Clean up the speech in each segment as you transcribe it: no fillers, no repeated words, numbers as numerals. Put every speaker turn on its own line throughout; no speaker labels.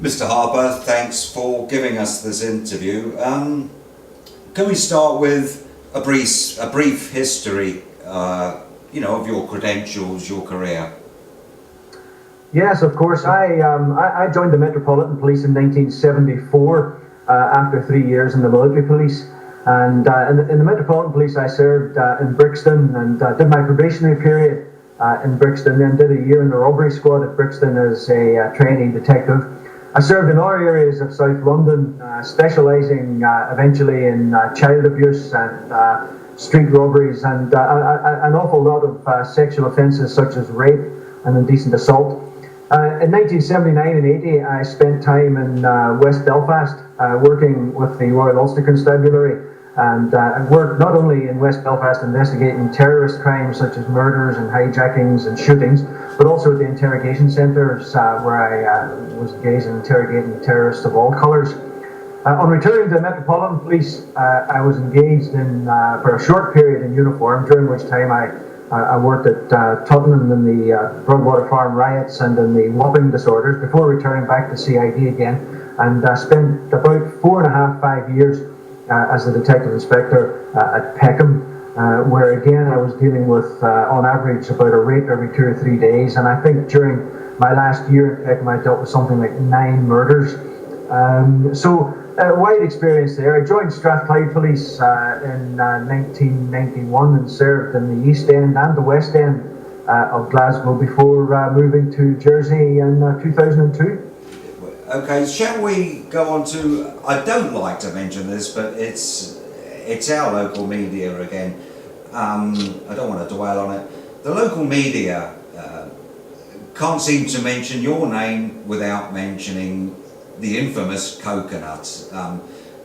Mr. Harper, thanks for giving us this interview. Can we start with a brief history, of your credentials, your career?
Yes, of course. I joined the Metropolitan Police in 1974 after 3 years in the military police. And in the Metropolitan Police, I served in Brixton and did my probationary period in Brixton, then did a year in the robbery squad at Brixton as a trainee detective. I served in other areas of South London, specialising eventually in child abuse and street robberies and an awful lot of sexual offences such as rape and indecent assault. In 1979 and 80, I spent time in West Belfast working with the Royal Ulster Constabulary, and worked not only in West Belfast investigating terrorist crimes such as murders and hijackings and shootings, but also at the interrogation centres where I was engaged in interrogating terrorists of all colours. On returning to the Metropolitan Police, I was engaged in for a short period in uniform, during which time I worked at Tottenham in the Broadwater Farm riots and in the Wapping disorders, before returning back to CID again, and spent about 4.5–5 years as a detective inspector at Peckham, where again I was dealing with, on average, about a rape every 2 or 3 days. And I think during my last year at Peckham I dealt with something like 9 murders. Wide experience there. I joined Strathclyde Police in 1991 and served in the East End and the West End of Glasgow before moving to Jersey in 2002.
Okay, shall we go on to, I don't like to mention this, but it's our local media again. I don't want to dwell on it. The local media can't seem to mention your name without mentioning the infamous coconut.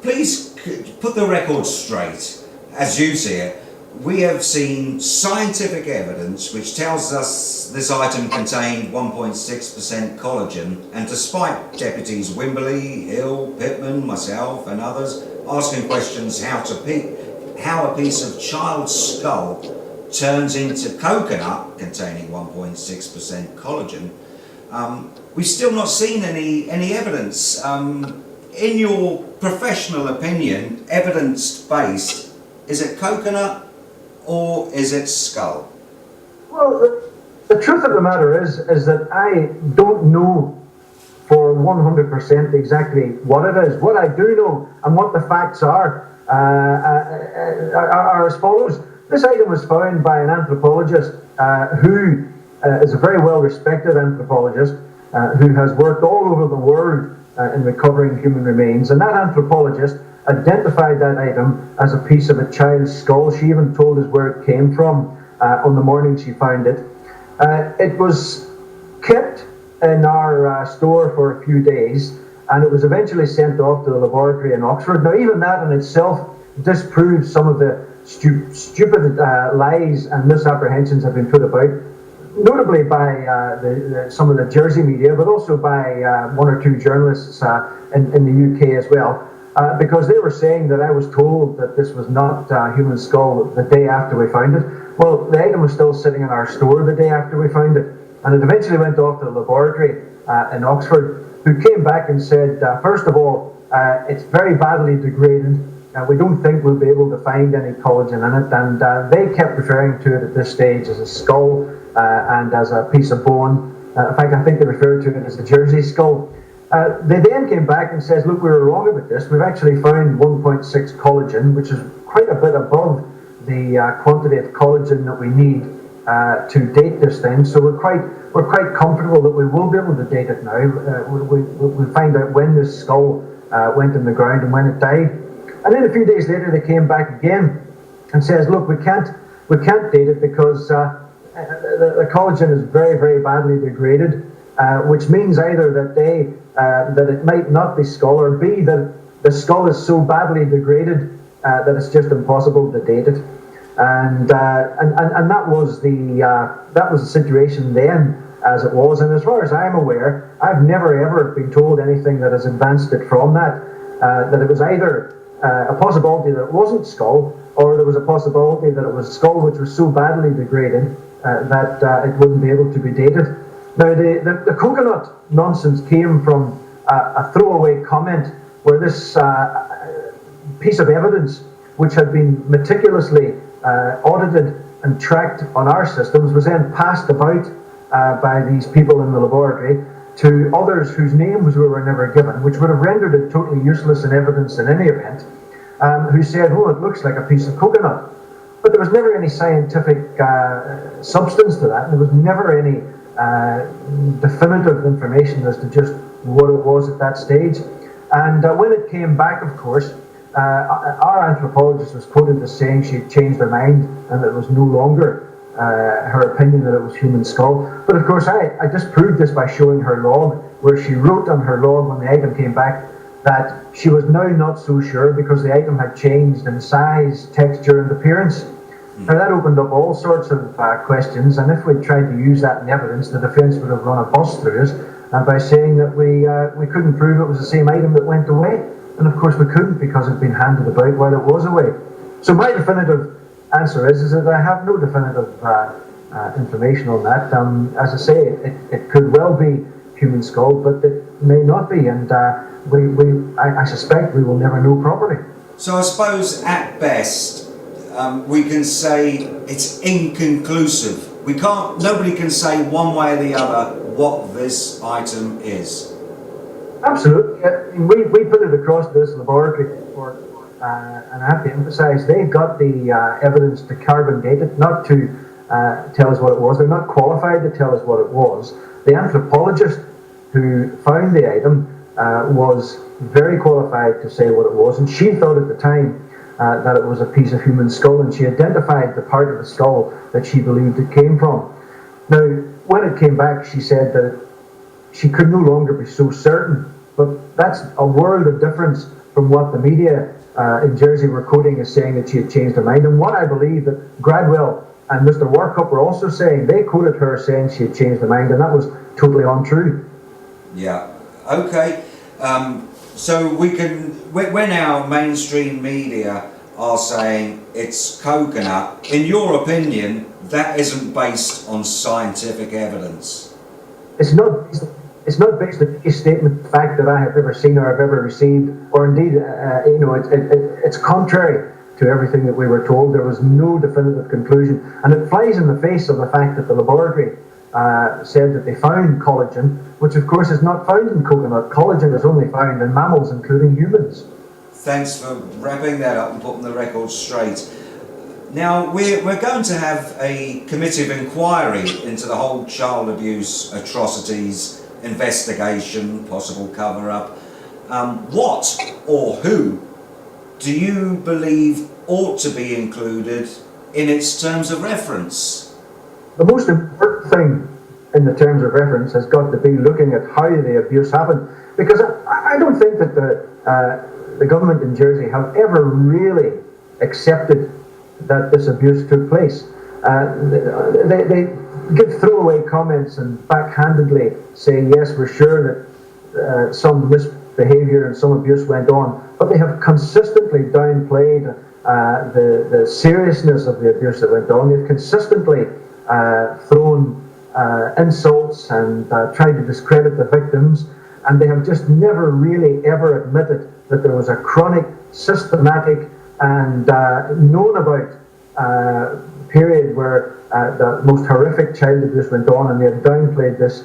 Please put the record straight, as you see it. We have seen scientific evidence which tells us this item contained 1.6% collagen, and despite deputies Wimberley, Hill, Pittman, myself and others asking questions how a piece of child's skull turns into coconut containing 1.6% collagen, we've still not seen any evidence. In your professional opinion, evidence-based, is it coconut or is it skull?
Well, the truth of the matter is that I don't know for 100% exactly what it is. What I do know and what the facts are as follows. This item was found by an anthropologist who is a very well-respected anthropologist who has worked all over the world in recovering human remains, and that anthropologist identified that item as a piece of a child's skull. She even told us where it came from on the morning she found it. It was kept in our store for a few days, and it was eventually sent off to the laboratory in Oxford. Now, even that in itself disproves some of the stupid lies and misapprehensions that have been put about, notably by some of the Jersey media, but also by 1 or 2 journalists in the UK as well. Because they were saying that I was told that this was not a human skull the day after we found it. Well, the item was still sitting in our store the day after we found it, and it eventually went off to the laboratory in Oxford, who came back and said, first of all, it's very badly degraded. We don't think we'll be able to find any collagen in it, and they kept referring to it at this stage as a skull and as a piece of bone. In fact, I think they referred to it as the Jersey skull. They then came back and says, look, we were wrong about this. We've actually found 1.6 collagen, which is quite a bit above the quantity of collagen that we need to date this thing. So we're quite comfortable that we will be able to date it now. We'll find out when this skull went in the ground and when it died. And then a few days later, they came back again and says, look, we can't date it because the collagen is very, very badly degraded, which means either that it might not be skull, or B, that the skull is so badly degraded that it's just impossible to date it. And that was the situation then, as it was. And as far as I'm aware, I've never ever been told anything that has advanced it from that. That it was either a possibility that it wasn't skull, or there was a possibility that it was skull which was so badly degraded that it wouldn't be able to be dated. Now, the coconut nonsense came from a throwaway comment where this piece of evidence, which had been meticulously audited and tracked on our systems, was then passed about by these people in the laboratory to others whose names we were never given, which would have rendered it totally useless in evidence in any event, who said, oh, it looks like a piece of coconut. But there was never any scientific substance to that, and there was never any definitive information as to just what it was at that stage. And when it came back, of course, our anthropologist was quoted as saying she had changed her mind and that it was no longer her opinion that it was human skull. But of course, I disproved this by showing her log, where she wrote on her log when the item came back that she was now not so sure because the item had changed in size, texture, and appearance. Now that opened up all sorts of questions, and if we'd tried to use that in evidence, the defence would have run a bus through us by saying that we couldn't prove it was the same item that went away. And of course we couldn't, because it had been handed about while it was away. So my definitive answer is that I have no definitive information on that. As I say, it could well be human skull, but it may not be, and I suspect we will never know properly.
So I suppose at best we can say it's inconclusive. Nobody can say one way or the other what this item is.
Absolutely. We put it across this laboratory report, and I have to emphasise they've got the evidence to carbon date it, not to tell us what it was. They're not qualified to tell us what it was. The anthropologist who found the item was very qualified to say what it was, and she thought at the time that it was a piece of human skull, and she identified the part of the skull that she believed it came from. Now, when it came back, she said that she could no longer be so certain, but that's a world of difference from what the media in Jersey were quoting as saying that she had changed her mind, and what I believe that Gradwell and Mr. Workup were also saying. They quoted her saying she had changed her mind, and that was totally untrue.
Yeah, okay. So when our mainstream media are saying it's coconut, in your opinion, that isn't based on scientific evidence? It's not
based on any statement of fact that I have ever seen or have ever received, or indeed, it's contrary to everything that we were told. There was no definitive conclusion, and it flies in the face of the fact that the laboratory said that they found collagen, which of course is not found in coconut. Collagen is only found in mammals, including humans.
Thanks for wrapping that up and putting the record straight. Now, we're going to have a committee of inquiry into the whole child abuse atrocities investigation, possible cover-up. What or who do you believe ought to be included in its terms of reference?
The most important thing in the terms of reference has got to be looking at how the abuse happened, because I don't think that the government in Jersey have ever really accepted that this abuse took place. They give throwaway comments and backhandedly say, yes, we're sure that some misbehaviour and some abuse went on, but they have consistently downplayed the seriousness of the abuse that went on. They've consistently thrown insults and tried to discredit the victims, and they have just never really ever admitted that there was a chronic, systematic and known about period where the most horrific child abuse went on, and they have downplayed this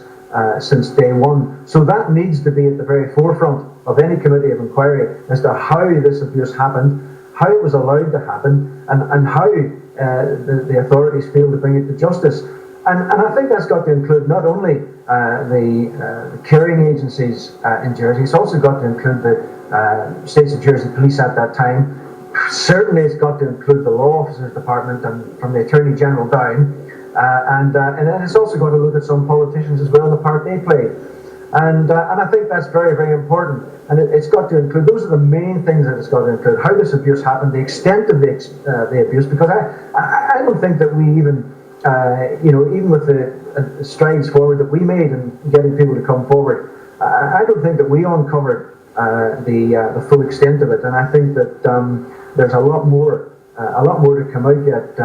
since day one. So that needs to be at the very forefront of any committee of inquiry as to how this abuse happened, how it was allowed to happen, and how the authorities failed to bring it to justice. And I think that's got to include not only the caring agencies in Jersey, it's also got to include the States of Jersey Police at that time. Certainly it's got to include the Law Officers Department and from the Attorney General down. And then it's also going to look at some politicians as well, the part they played. And I think that's very, very important. And it's got to include, those are the main things that it's got to include: how this abuse happened, the extent of the abuse, because I don't think that we even, even with the strides forward that we made in getting people to come forward, I don't think that we uncovered the full extent of it. And I think that there's a lot more to come out yet,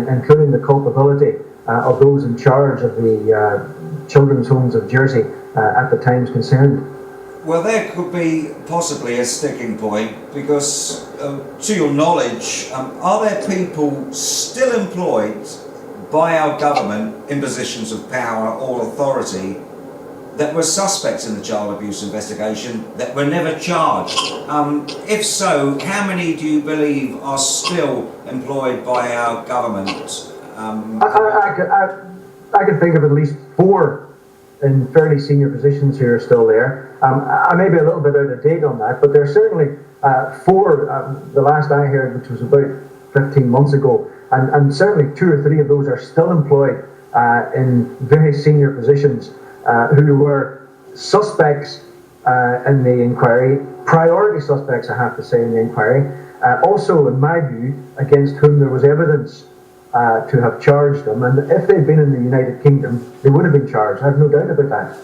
including the culpability of those in charge of the children's homes of Jersey at the times concerned.
Well, there could be possibly a sticking point because, to your knowledge, are there people still employed by our government in positions of power or authority that were suspects in the child abuse investigation that were never charged? If so, how many do you believe are still employed by our government?
I could think of at least 4 in fairly senior positions who are still there. I may be a little bit out of date on that, but there are certainly 4, the last I heard, which was about 15 months ago, and certainly 2 or 3 of those are still employed in very senior positions who were suspects in the inquiry, priority suspects, I have to say, in the inquiry. Also, in my view, against whom there was evidence to have charged them, and if they'd been in the United Kingdom, they would have been charged. I have no doubt about that.